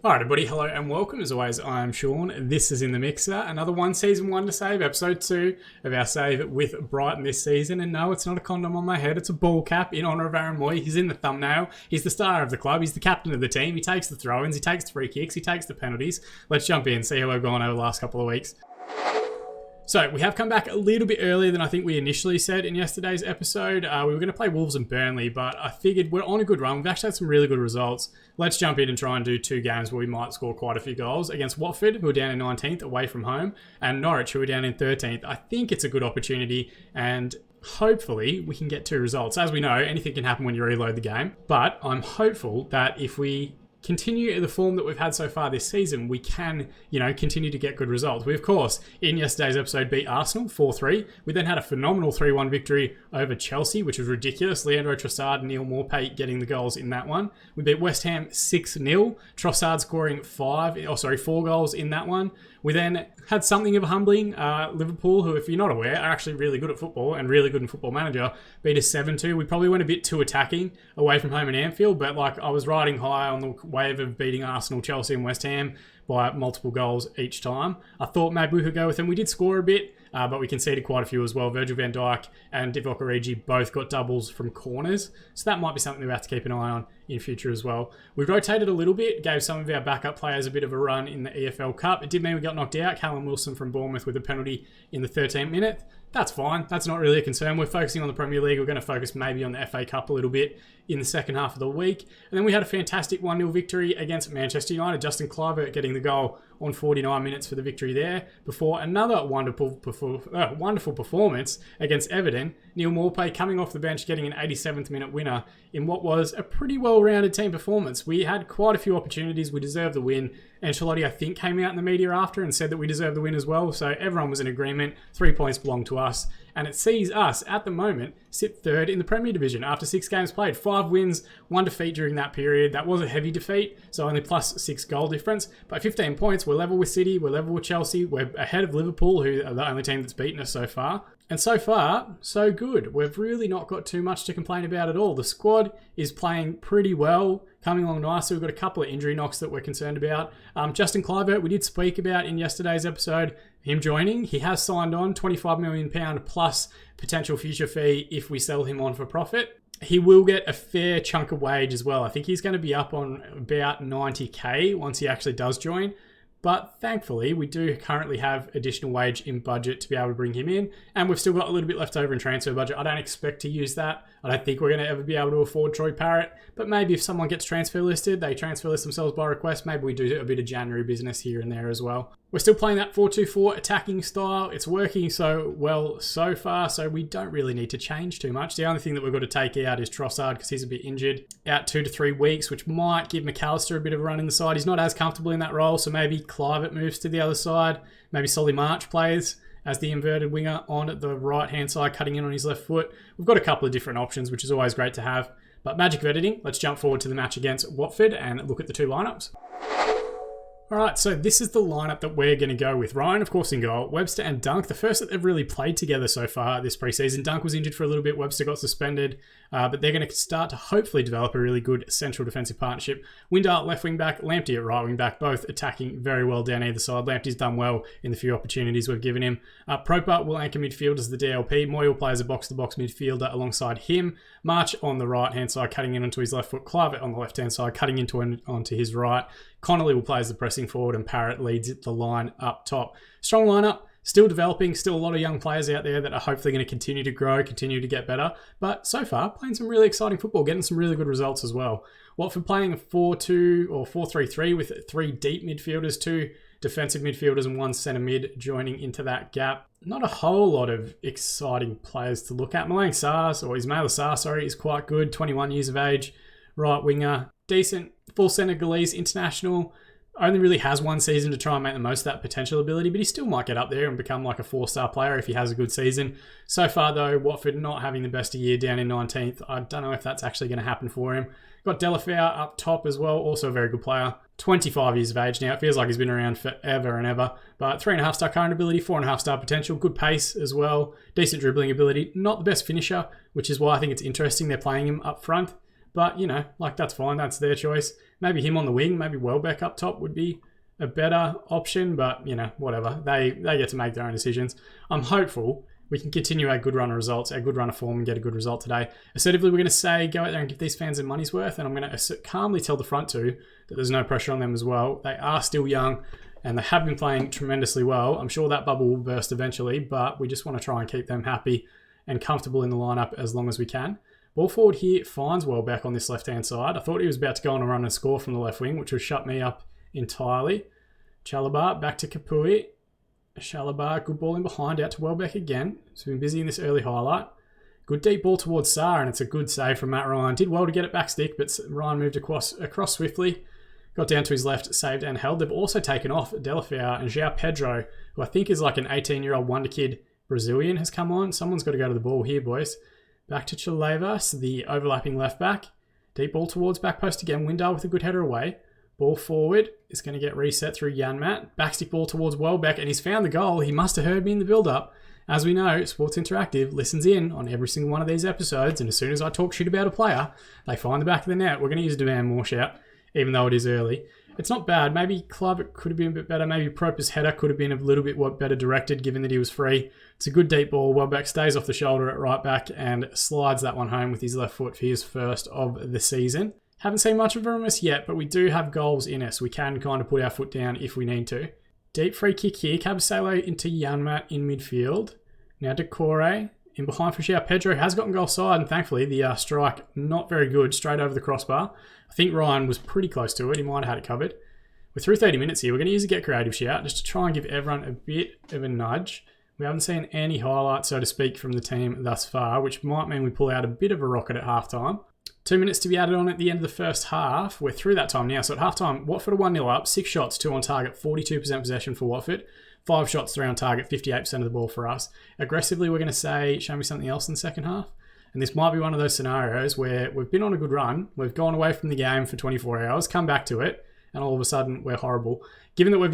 Alright everybody, hello and welcome. As always, I am Sean. This is In The Mixer, another one season one to save, episode 2 of our save with Brighton this season. And no, it's not a condom on my head, it's a ball cap in honour of Aaron Moy. He's in the thumbnail, he's the star of the club, he's the captain of the team, he takes the throw-ins, he takes the free kicks, he takes the penalties. Let's jump in, see how we've gone over the last couple of weeks. So, we have come back a little bit earlier than I think we initially said in yesterday's episode. We were going to play Wolves and Burnley, but I figured we're on a good run. We've actually had some really good results. Let's jump in and try and do 2 games where we might score quite a few goals against Watford, who are down in 19th away from home, and Norwich, who are down in 13th. I think it's a good opportunity, and hopefully we can get 2 results. As we know, anything can happen when you reload the game, but I'm hopeful that if we continue the form that we've had so far this season, we can, continue to get good results. We, of course, in yesterday's episode, beat Arsenal 4-3. We then had a phenomenal 3-1 victory over Chelsea, which was ridiculous. Leandro Trossard and Neil Maupay getting the goals in that one. We beat West Ham 6-0. Trossard scoring 4 goals in that one. We then had something of a humbling. Liverpool, who, if you're not aware, are actually really good at football and really good in Football Manager, beat us 7-2. We probably went a bit too attacking away from home in Anfield, but I was riding high on the wave of beating Arsenal, Chelsea and West Ham by multiple goals each time. I thought maybe we could go with them. We did score a bit, but we conceded quite a few as well. Virgil van Dijk and Divock Origi both got doubles from corners, so that might be something we have to keep an eye on in future as well. We rotated a little bit, gave some of our backup players a bit of a run in the EFL Cup. It did mean we got knocked out. Callum Wilson from Bournemouth with a penalty in the 13th minute. That's fine. That's not really a concern. We're focusing on the Premier League. We're going to focus maybe on the FA Cup a little bit in the second half of the week. And then we had a fantastic 1-0 victory against Manchester United. Justin Kluivert getting the goal on 49 minutes for the victory there, before another wonderful performance against Everton. Neil Maupay coming off the bench, getting an 87th minute winner in what was a pretty well-rounded team performance. We had quite a few opportunities. We deserved the win. Ancelotti, I think, came out in the media after and said that we deserved the win as well. So everyone was in agreement. 3 points belong to us. And it sees us, at the moment, sit 3rd in the Premier Division after 6 games played. 5 wins, 1 defeat during that period. That was a heavy defeat, so only plus 6 goal difference. But 15 points, we're level with City, we're level with Chelsea, we're ahead of Liverpool, who are the only team that's beaten us so far. And so far, so good. We've really not got too much to complain about at all. The squad is playing pretty well, coming along nicely. We've got a couple of injury knocks that we're concerned about. Justin Kluivert, we did speak about in yesterday's episode, him joining. He has signed on £25 million plus potential future fee if we sell him on for profit. He will get a fair chunk of wage as well. I think he's going to be up on about 90k once he actually does join. But thankfully, we do currently have additional wage in budget to be able to bring him in. And we've still got a little bit left over in transfer budget. I don't expect to use that. I don't think we're going to ever be able to afford Troy Parrott. But maybe if someone gets transfer listed, they transfer list themselves by request. Maybe we do a bit of January business here and there as well. We're still playing that 4-2-4 attacking style. It's working so well so far, so we don't really need to change too much. The only thing that we've got to take out is Trossard because he's a bit injured. Out 2 to 3 weeks, which might give McAllister a bit of a run in the side. He's not as comfortable in that role, so maybe Kluivert moves to the other side. Maybe Solly March plays as the inverted winger on the right-hand side, cutting in on his left foot. We've got a couple of different options, which is always great to have. But magic of editing, let's jump forward to the match against Watford and look at the 2 lineups. Alright, so this is the lineup that we're going to go with. Ryan, of course, in goal. Webster and Dunk, the first that they've really played together so far this preseason. Dunk was injured for a little bit. Webster got suspended. But they're going to start to hopefully develop a really good central defensive partnership. Windar, left wing back. Lamptey at right wing back. Both attacking very well down either side. Lamptey's done well in the few opportunities we've given him. Proper will anchor midfield as the DLP. Moy will play as a box-to-box midfielder alongside him. March on the right-hand side, cutting in onto his left foot. Kluivert on the left-hand side, cutting onto his right. Connolly will play as the pressing forward, and Parrott leads the line up top. Strong lineup, still developing, still a lot of young players out there that are hopefully going to continue to grow, continue to get better. But so far, playing some really exciting football, getting some really good results as well. Watford playing a 4-2 or 4-3-3 with 3 deep midfielders, 2 defensive midfielders and 1 centre mid joining into that gap. Not a whole lot of exciting players to look at. Ismaila Sarr, is quite good, 21 years of age, right winger, decent, full Senegalese international. Only really has 1 season to try and make the most of that potential ability, but he still might get up there and become like a 4-star player if he has a good season. So far though, Watford not having the best of year, down in 19th. I don't know if that's actually going to happen for him. Got Delafeu up top as well, also a very good player. 25 years of age now. It feels like he's been around forever and ever. But 3.5-star current ability, 4.5-star potential, good pace as well. Decent dribbling ability. Not the best finisher, which is why I think it's interesting they're playing him up front. But, that's fine. That's their choice. Maybe him on the wing, maybe Welbeck up top would be a better option, but, whatever. They get to make their own decisions. I'm hopeful we can continue our good run of results, our good run of form, and get a good result today. Assertively, we're going to say, go out there and give these fans their money's worth, and I'm going to calmly tell the front two that there's no pressure on them as well. They are still young, and they have been playing tremendously well. I'm sure that bubble will burst eventually, but we just want to try and keep them happy and comfortable in the lineup as long as we can. Ball forward here finds Welbeck on this left-hand side. I thought he was about to go on a run and score from the left wing, which would shut me up entirely. Chalobah back to Kapui. Chalobah, good ball in behind, out to Welbeck again. So we've been busy in this early highlight. Good deep ball towards Sarr, and it's a good save from Matt Ryan. Did well to get it back stick, but Ryan moved across swiftly. Got down to his left, saved and held. They've also taken off Delafeu and João Pedro, who I think is like an 18-year-old wonder kid Brazilian, has come on. Someone's got to go to the ball here, boys. Back to Chalavas, the overlapping left back. Deep ball towards back post again. Windar with a good header away. Ball forward is going to get reset through Janmat. Backstick ball towards Welbeck, and he's found the goal. He must have heard me in the build-up. As we know, Sports Interactive listens in on every single one of these episodes, and as soon as I talk shit about a player, they find the back of the net. We're going to use Devan Morsh out, even though it is early. It's not bad. Maybe Kluivert could have been a bit better. Maybe Proper's header could have been a little bit better directed, given that he was free. It's a good deep ball. Welbeck stays off the shoulder at right back and slides that one home with his left foot for his first of the season. Haven't seen much of us yet, but we do have goals in us. We can kind of put our foot down if we need to. Deep free kick here. Cabasele into Janmat in midfield. Now Decore in behind for João Pedro. Has gotten goal side, and thankfully the strike not very good. Straight over the crossbar. I think Ryan was pretty close to it. He might have had it covered. We're through 30 minutes here. We're going to use a Get Creative shout just to try and give everyone a bit of a nudge. We haven't seen any highlights, so to speak, from the team thus far, which might mean we pull out a bit of a rocket at halftime. 2 minutes to be added on at the end of the first half. We're through that time now. So at halftime, Watford are 1-0 up, 6 shots, 2 on target, 42% possession for Watford. 5 shots, 3 on target, 58% of the ball for us. Aggressively, we're going to say, show me something else in the second half. And this might be one of those scenarios where we've been on a good run, we've gone away from the game for 24 hours, come back to it, and all of a sudden we're horrible. Given that we've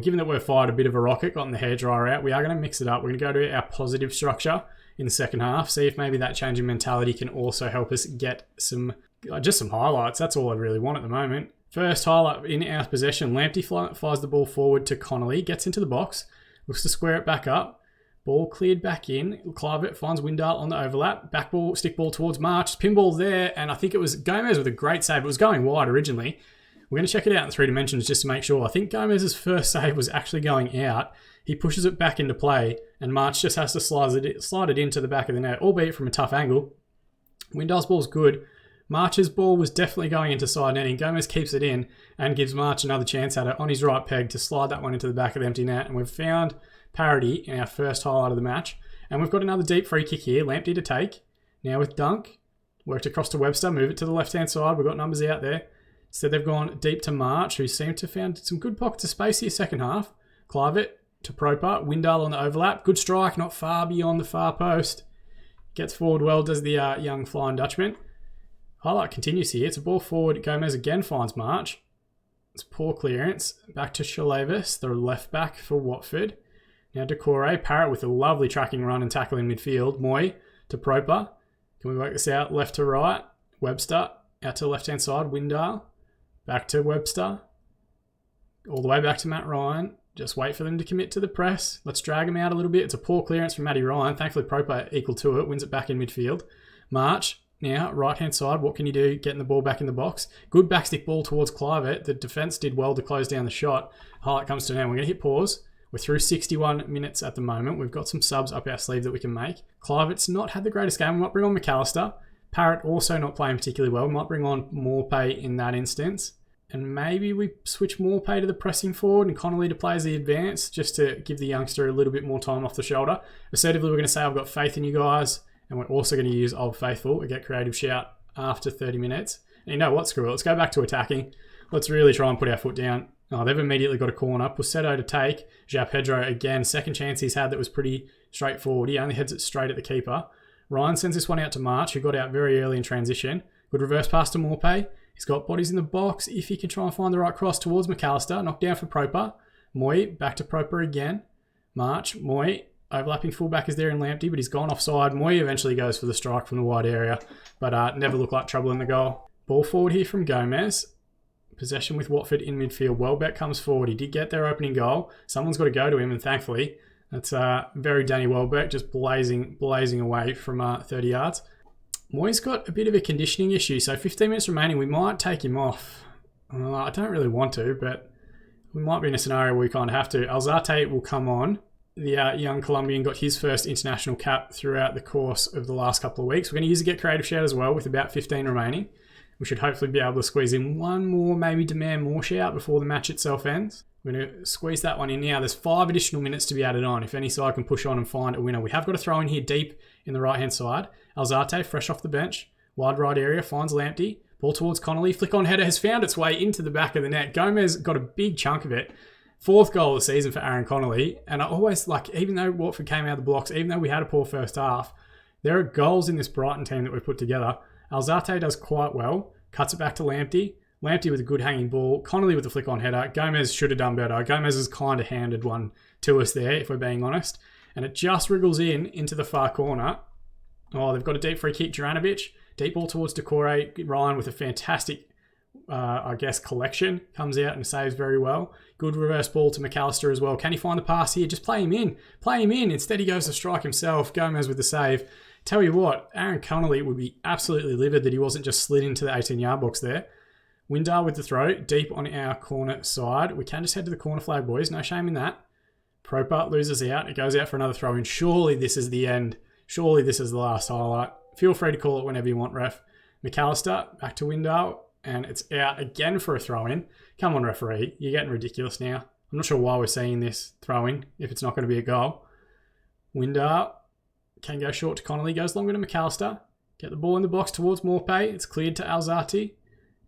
given that we've fired a bit of a rocket, gotten the hairdryer out, we are going to mix it up. We're going to go to our positive structure in the second half, see if maybe that change in mentality can also help us get some highlights. That's all I really want at the moment. First highlight in our possession, Lamptey fires the ball forward to Connolly, gets into the box, looks to square it back up, ball cleared back in, Kluivert finds Windar on the overlap, back ball, stick ball towards March, pinball there, and I think it was Gomez with a great save. It was going wide originally. We're going to check it out in 3 dimensions just to make sure. I think Gomez's first save was actually going out. He pushes it back into play, and March just has to slide it into the back of the net, albeit from a tough angle. Windar's ball's good. March's ball was definitely going into side netting. Gomez keeps it in and gives March another chance at it on his right peg to slide that one into the back of the empty net. And we've found parity in our first highlight of the match. And we've got another deep free kick here. Lamptey to take. Now with Dunk. Worked across to Webster. Move it to the left-hand side. We've got numbers out there. Instead, they've gone deep to March, who seemed to have found some good pockets of space here second half. Kluivert to Proper. Windar on the overlap. Good strike, not far beyond the far post. Gets forward well, does the young Flying Dutchman. Highlight continues here. It's a ball forward. Gomez again finds March. It's poor clearance. Back to Shalavis, the left back for Watford. Now Decore. Parrott with a lovely tracking run and tackle in midfield. Moy to Proper. Can we work this out? Left to right. Webster out to the left-hand side. Windar. Back to Webster. All the way back to Matt Ryan. Just wait for them to commit to the press. Let's drag them out a little bit. It's a poor clearance from Matty Ryan. Thankfully, Proper equal to it. Wins it back in midfield. March. Now, right-hand side, what can you do? Getting the ball back in the box. Good backstick ball towards Kluivert. The defence did well to close down the shot. Highlight comes to an end. We're going to hit pause. We're through 61 minutes at the moment. We've got some subs up our sleeve that we can make. Kluivert's not had the greatest game. We might bring on McAllister. Parrott also not playing particularly well. We might bring on Morpay in that instance. And maybe we switch Morpay to the pressing forward and Connolly to play as the advance just to give the youngster a little bit more time off the shoulder. Assertively, we're going to say I've got faith in you guys. And we're also going to use Old Faithful, a Get Creative shout after 30 minutes. And you know what? Screw it. Let's go back to attacking. Let's really try and put our foot down. Oh, they've immediately got a corner. Pussetto to take. João Pedro again. Second chance he's had that was pretty straightforward. He only heads it straight at the keeper. Ryan sends this one out to March, who got out very early in transition. Good reverse pass to Morpay. He's got bodies in the box. If he can try and find the right cross towards McAllister. Knocked down for Proper. Moy back to Proper again. March. Moy. overlapping fullback is there in Lamptey, but he's gone offside. Moy eventually goes for the strike from the wide area, but never looked like trouble in the goal. Ball forward here from Gomez. Possession with Watford in midfield. Welbeck comes forward. He did get their opening goal. Someone's got to go to him, and thankfully, that's very Danny Welbeck, just blazing away from 30 yards. Moy's got a bit of a conditioning issue, so 15 minutes remaining. We might take him off. I don't really want to, but we might be in a scenario where we kind of have to. Alzate will come on. The young Colombian got his first international cap throughout the course of the last couple of weeks. We're going to use a Get Creative shout as well with about 15 remaining. We should hopefully be able to squeeze in one more, maybe demand more shout before the match itself ends. We're going to squeeze that one in now. There's 5 additional minutes to be added on if any side can push on and find a winner. We have got a throw in here deep in the right-hand side. Alzate, fresh off the bench. Wide right area, finds Lamptey. Ball towards Connolly. Flick on header has found its way into the back of the net. Gomez got a big chunk of it. 4th goal of the season for Aaron Connolly. And I always, even though Watford came out of the blocks, even though we had a poor first half, there are goals in this Brighton team that we've put together. Alzate does quite well. Cuts it back to Lamptey. Lamptey with a good hanging ball. Connolly with the flick on header. Gomez should have done better. Gomez has kind of handed one to us there, if we're being honest. And it just wriggles into the far corner. Oh, they've got a deep free kick. Juranovic. Deep ball towards Decore. Ryan with a fantastic, collection. Comes out and saves very well. Good reverse ball to McAllister as well. Can he find the pass here? Just play him in. Play him in. Instead he goes to strike himself. Gomez with the save. Tell you what, Aaron Connolly would be absolutely livid that he wasn't just slid into the 18-yard box there. Windar with the throw, deep on our corner side. We can just head to the corner flag, boys. No shame in that. Proper loses out. It goes out for another throw in. Surely this is the end. Surely this is the last highlight. Feel free to call it whenever you want, ref. McAllister, back to Windar, and it's out again for a throw-in. Come on, referee. You're getting ridiculous now. I'm not sure why we're seeing this throw-in if it's not going to be a goal. Windar can go short to Connolly, goes longer to McAllister. Get the ball in the box towards Morpay. It's cleared to Alzate.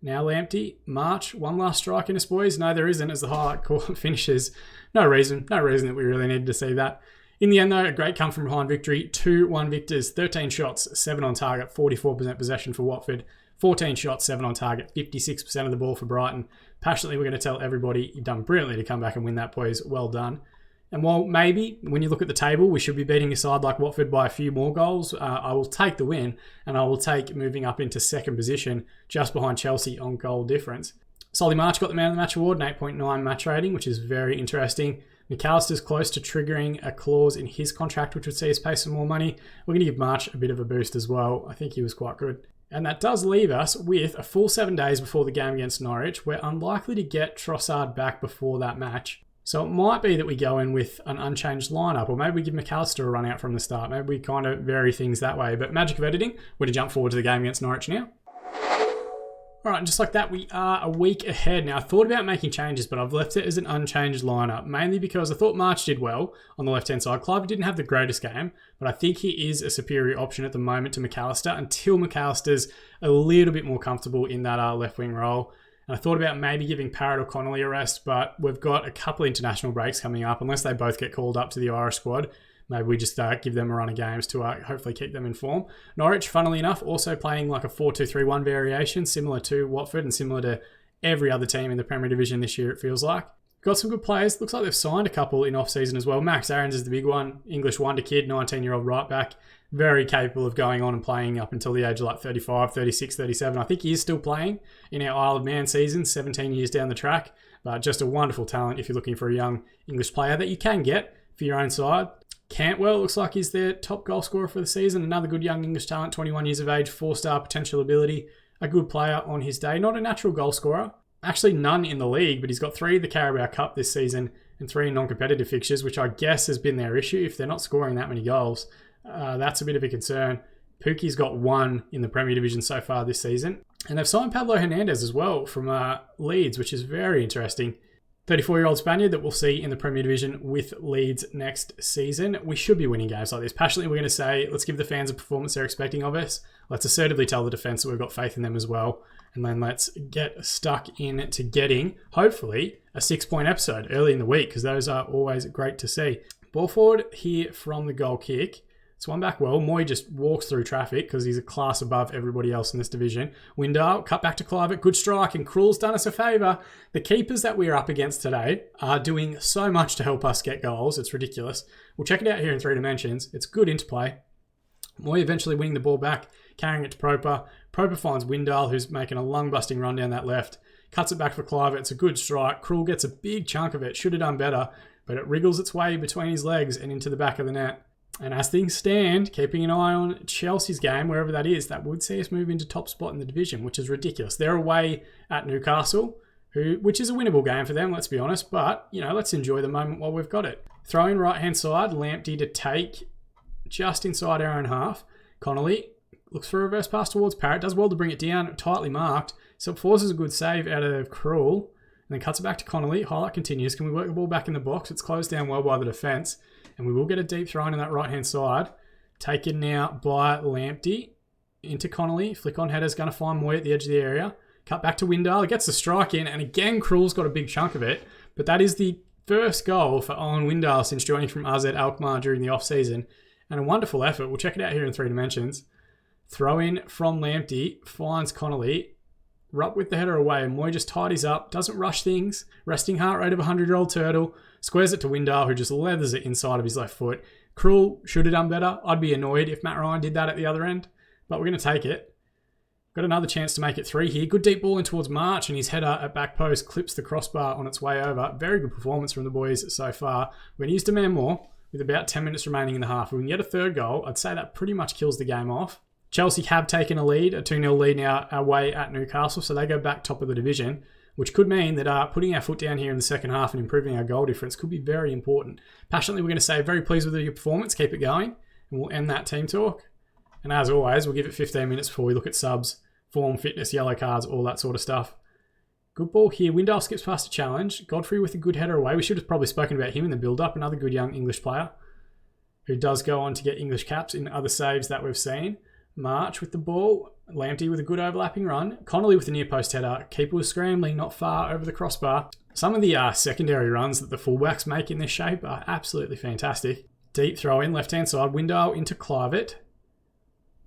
Now Lamptey. March. One last strike in us, boys. No, there isn't as the highlight call finishes. No reason that we really needed to see that. In the end, though, a great come from behind victory. 2-1 victors. 13 shots, 7 on target, 44% possession for Watford. 14 shots, 7 on target, 56% of the ball for Brighton. Passionately, we're going to tell everybody you've done brilliantly to come back and win that, boys. Well done. And while maybe when you look at the table, we should be beating a side like Watford by a few more goals, I will take the win and I will take moving up into second position just behind Chelsea on goal difference. Solly March got the Man of the Match award, an 8.9 match rating, which is very interesting. McAllister's close to triggering a clause in his contract, which would see us pay some more money. We're going to give March a bit of a boost as well. I think he was quite good. And that does leave us with a full 7 days before the game against Norwich. We're unlikely to get Trossard back before that match. So it might be that we go in with an unchanged lineup, or maybe we give McAllister a run out from the start. Maybe we kind of vary things that way. But magic of editing, we're to jump forward to the game against Norwich now. All right, and just like that, we are a week ahead. Now, I thought about making changes, but I've left it as an unchanged lineup, mainly because I thought March did well on the left-hand side. Clive didn't have the greatest game, but I think he is a superior option at the moment to McAllister until McAllister's a little bit more comfortable in that left-wing role. And I thought about maybe giving Parrott or Connolly a rest, but we've got a couple of international breaks coming up. Unless they both get called up to the Irish squad, maybe we just give them a run of games to hopefully keep them in form. Norwich, funnily enough, also playing like a 4-2-3-1 variation, similar to Watford and similar to every other team in the Premier Division this year, it feels like. Got some good players. Looks like they've signed a couple in off-season as well. Max Aarons is the big one. English wonder kid, 19-year-old right back. Very capable of going on and playing up until the age of 35, 36, 37. I think he is still playing in our Isle of Man season, 17 years down the track. But just a wonderful talent if you're looking for a young English player that you can get for your own side. Cantwell looks like he's their top goal scorer for the season. Another good young English talent, 21 years of age, 4-star potential ability. A good player on his day. Not a natural goal scorer. Actually none in the league, but he's got 3 of the Carabao Cup this season and 3 non-competitive fixtures, which I guess has been their issue. If they're not scoring that many goals, that's a bit of a concern. Pookie's got 1 in the Premier Division so far this season. And they've signed Pablo Hernandez as well from Leeds, which is very interesting. 34-year-old Spaniard that we'll see in the Premier Division with Leeds next season. We should be winning games like this. Passionately, we're going to say, let's give the fans a performance they're expecting of us. Let's assertively tell the defence that we've got faith in them as well. And then let's get stuck into getting, hopefully, a 6-point episode early in the week, because those are always great to see. Ball forward here from the goal kick. It's one back well. Moy just walks through traffic because he's a class above everybody else in this division. Windale, cut back to Clive, good strike, and Krul's done us a favour. The keepers that we're up against today are doing so much to help us get goals. It's ridiculous. We'll check it out here in 3 dimensions. It's good interplay. Moy eventually winning the ball back, carrying it to Proper. Proper finds Windale, who's making a lung-busting run down that left. Cuts it back for Clive. It's a good strike. Krul gets a big chunk of it. Should have done better, but it wriggles its way between his legs and into the back of the net. And as things stand, keeping an eye on Chelsea's game, wherever that is, that would see us move into top spot in the division, which is ridiculous. They're away at Newcastle, which is a winnable game for them, let's be honest. But, let's enjoy the moment while we've got it. Throw in right-hand side, Lamptey to take just inside our own half. Connolly looks for a reverse pass towards Parrott. Does well to bring it down, tightly marked. So it forces a good save out of Krul. And then cuts it back to Connolly. Highlight continues. Can we work the ball back in the box? It's closed down well by the defence. And we will get a deep throw in that right-hand side. Taken now by Lamptey into Connolly. Flick on header's going to find Moy at the edge of the area. Cut back to Windale. It gets the strike in. And again, Krul's got a big chunk of it. But that is the first goal for Owen Windale since joining from AZ Alkmaar during the off-season. And a wonderful effort. We'll check it out here in 3 dimensions. Throw in from Lamptey. Finds Connolly. Rupp with the header away. And Moy just tidies up. Doesn't rush things. Resting heart rate of a 100-year-old turtle. Squares it to Windale, who just leathers it inside of his left foot. Krul should have done better. I'd be annoyed if Matt Ryan did that at the other end. But we're going to take it. Got another chance to make it 3 here. Good deep ball in towards March. And his header at back post clips the crossbar on its way over. Very good performance from the boys so far. We're going to use demand more. With about 10 minutes remaining in the half. If we can get a third goal, I'd say that pretty much kills the game off. Chelsea have taken a lead, a 2-0 lead now away at Newcastle, so they go back top of the division, which could mean that putting our foot down here in the second half and improving our goal difference could be very important. Passionately, we're going to say very pleased with your performance, keep it going, and we'll end that team talk. And as always, we'll give it 15 minutes before we look at subs, form, fitness, yellow cards, all that sort of stuff. Good ball here. Windale skips past a challenge. Godfrey with a good header away. We should have probably spoken about him in the build-up. Another good young English player who does go on to get English caps in other saves that we've seen. March with the ball. Lamptey with a good overlapping run. Connolly with the near post header. Keeper was scrambling not far over the crossbar. Some of the secondary runs that the fullbacks make in this shape are absolutely fantastic. Deep throw in, left-hand side. Windale into Clivett.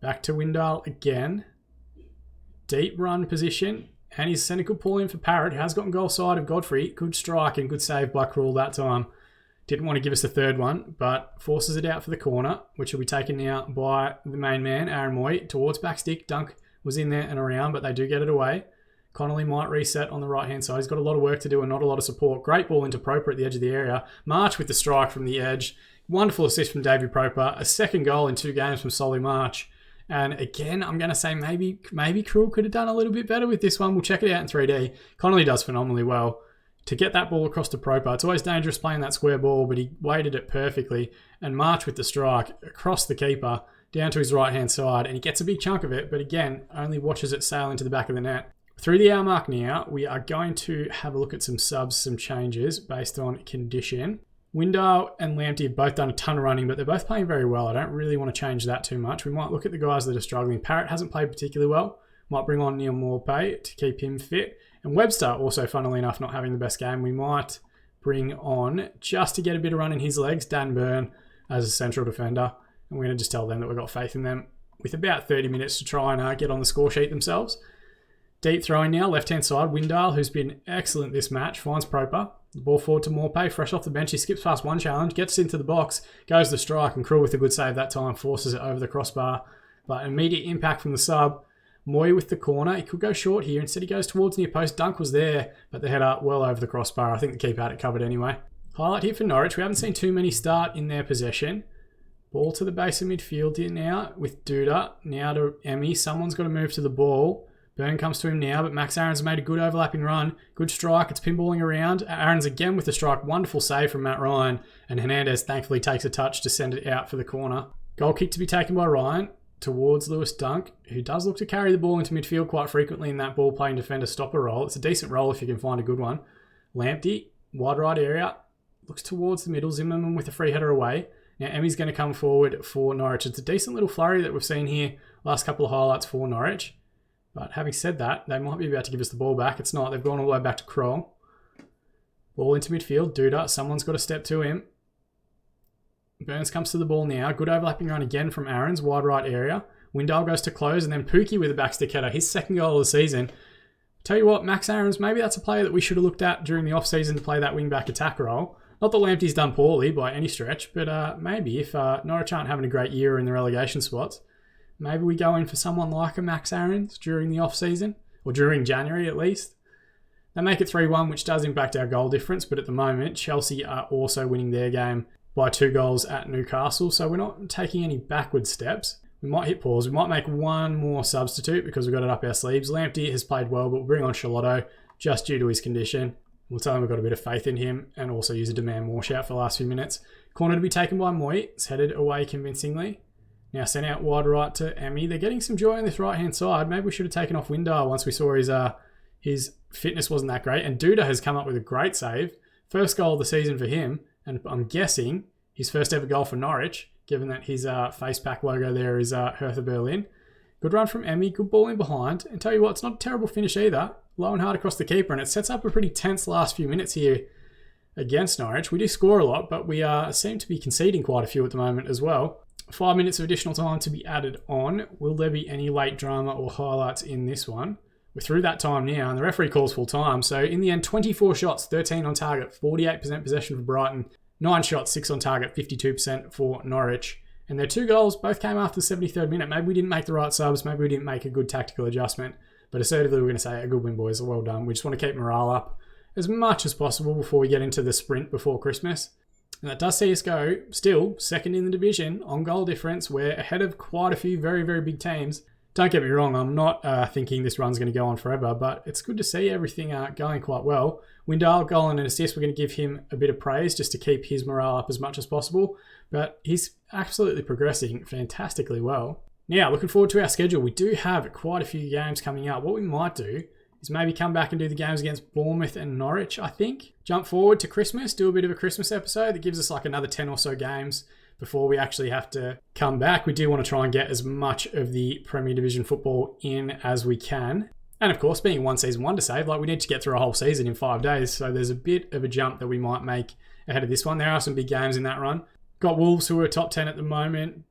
Back to Windale again. Deep run position. And he's sent a good pull in for Parrott, who has gotten goal side of Godfrey. Good strike and good save by Krul that time. Didn't want to give us the third one, but forces it out for the corner, which will be taken now by the main man, Aaron Moy, towards backstick. Dunk was in there and around, but they do get it away. Connolly might reset on the right-hand side. He's got a lot of work to do and not a lot of support. Great ball into Proper at the edge of the area. March with the strike from the edge. Wonderful assist from Davey Proper. A second goal in 2 games from Solly March. And again, I'm going to say maybe Krul could have done a little bit better with this one. We'll check it out in 3D. Connolly does phenomenally well to get that ball across to Proper. It's always dangerous playing that square ball, but he weighted it perfectly. And March with the strike across the keeper, down to his right-hand side, and he gets a big chunk of it, but again, only watches it sail into the back of the net. Through the hour mark now, we are going to have a look at some subs, some changes based on condition. Windale and Lamptey have both done a ton of running, but they're both playing very well. I don't really want to change that too much. We might look at the guys that are struggling. Parrott hasn't played particularly well. Might bring on Neil Morpay to keep him fit. And Webster, also funnily enough, not having the best game. We might bring on, just to get a bit of run in his legs, Dan Byrne as a central defender. And we're going to just tell them that we've got faith in them with about 30 minutes to try and get on the score sheet themselves. Deep throwing now, left-hand side. Windale, who's been excellent this match, finds Proper. The ball forward to Morpay, fresh off the bench. He skips past one challenge, gets into the box, goes the strike, and Krul with a good save that time, forces it over the crossbar. But immediate impact from the sub. Moy with the corner. He could go short here. Instead, he goes towards near post. Dunk was there, but the header well over the crossbar. I think the keeper had it covered anyway. Highlight here for Norwich. We haven't seen too many start in their possession. Ball to the base of midfield here now with Duda. Now to Emmy. Someone's got to move to the ball. Byrne comes to him now, but Max Aaron's made a good overlapping run. Good strike. It's pinballing around. Aaron's again with the strike. Wonderful save from Matt Ryan. And Hernandez thankfully takes a touch to send it out for the corner. Goal kick to be taken by Ryan towards Lewis Dunk, who does look to carry the ball into midfield quite frequently in that ball-playing defender stopper role. It's a decent role if you can find a good one. Lamptey, wide right area, looks towards the middle. Zimmerman with a free header away. Now Emmy's going to come forward for Norwich. It's a decent little flurry that we've seen here. Last couple of highlights for Norwich. But having said that, they might be about to give us the ball back. It's not. They've gone all the way back to Kroll. Ball into midfield. Duda. Someone's got to step to him. Burns comes to the ball now. Good overlapping run again from Aaron's, wide right area. Windale goes to close, and then Pookie with a backstick header, his second goal of the season. Tell you what, Max Aarons, maybe that's a player that we should have looked at during the off-season to play that wing-back attack role. Not that Lamptey's done poorly by any stretch, but maybe if Norwich aren't having a great year in the relegation spots, maybe we go in for someone like a Max Aarons during the off-season, or during January at least. They make it 3-1, which does impact our goal difference, but at the moment, Chelsea are also winning their game by 2 goals at Newcastle, so we're not taking any backward steps. We might hit pause. We might make one more substitute because we've got it up our sleeves. Lamptey has played well, but we'll bring on Charlotto just due to his condition. We'll tell him we've got a bit of faith in him and also use a demand more shout for the last few minutes. Corner to be taken by Moy. It's headed away convincingly. Now sent out wide right to Emmy. They're getting some joy on this right-hand side. Maybe we should have taken off Windar once we saw his fitness wasn't that great. And Duda has come up with a great save. First goal of the season for him. And I'm guessing his first ever goal for Norwich, given that his Facepack logo there is Hertha Berlin. Good run from Emmy, good ball in behind. And tell you what, it's not a terrible finish either. Low and hard across the keeper, and it sets up a pretty tense last few minutes here against Norwich. We do score a lot, but we seem to be conceding quite a few at the moment as well. 5 minutes of additional time to be added on. Will there be any late drama or highlights in this one? We're through that time now, and the referee calls full time. So in the end, 24 shots, 13 on target, 48% possession for Brighton. 9 shots, 6 on target, 52% for Norwich. And their 2 goals both came after the 73rd minute. Maybe we didn't make the right subs. Maybe we didn't make a good tactical adjustment. But assertively, we're going to say a good win, boys. Well done. We just want to keep morale up as much as possible before we get into the sprint before Christmas. And that does see us go still second in the division on goal difference. We're ahead of quite a few very, very big teams. Don't get me wrong, I'm not thinking this run's going to go on forever, but it's good to see everything going quite well. Windale, goal and an assist, we're going to give him a bit of praise just to keep his morale up as much as possible. But he's absolutely progressing fantastically well. Now, looking forward to our schedule. We do have quite a few games coming up. What we might do is maybe come back and do the games against Bournemouth and Norwich, I think. Jump forward to Christmas, do a bit of a Christmas episode that gives us like another 10 or so games before we actually have to come back. We do want to try and get as much of the Premier Division football in as we can. And of course, being one season wonder save, like we need to get through a whole season in 5 days. So there's a bit of a jump that we might make ahead of this one. There are some big games in that run. Got Wolves, who are top 10 at the moment.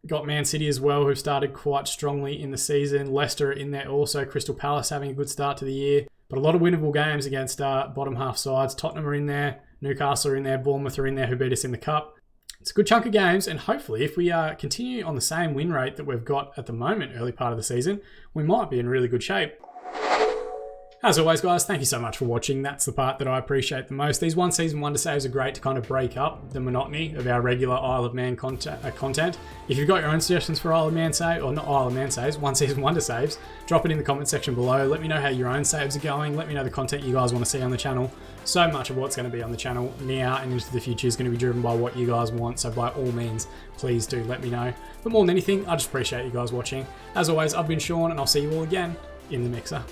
Got Man City as well, who started quite strongly in the season. Leicester in there also. Crystal Palace having a good start to the year. But a lot of winnable games against bottom half sides. Tottenham are in there. Newcastle are in there. Bournemouth are in there, who beat us in the Cup. It's a good chunk of games, and hopefully if we continue on the same win rate that we've got at the moment, early part of the season, we might be in really good shape. As always, guys, thank you so much for watching. That's the part that I appreciate the most. These one season wonder saves are great to kind of break up the monotony of our regular Isle of Man content. If you've got your own suggestions for Isle of Man save, or not Isle of Man saves, one season wonder saves, drop it in the comment section below. Let me know how your own saves are going. Let me know the content you guys want to see on the channel. So much of what's going to be on the channel now and into the future is going to be driven by what you guys want. So by all means, please do let me know. But more than anything, I just appreciate you guys watching. As always, I've been Sean, and I'll see you all again in the mixer.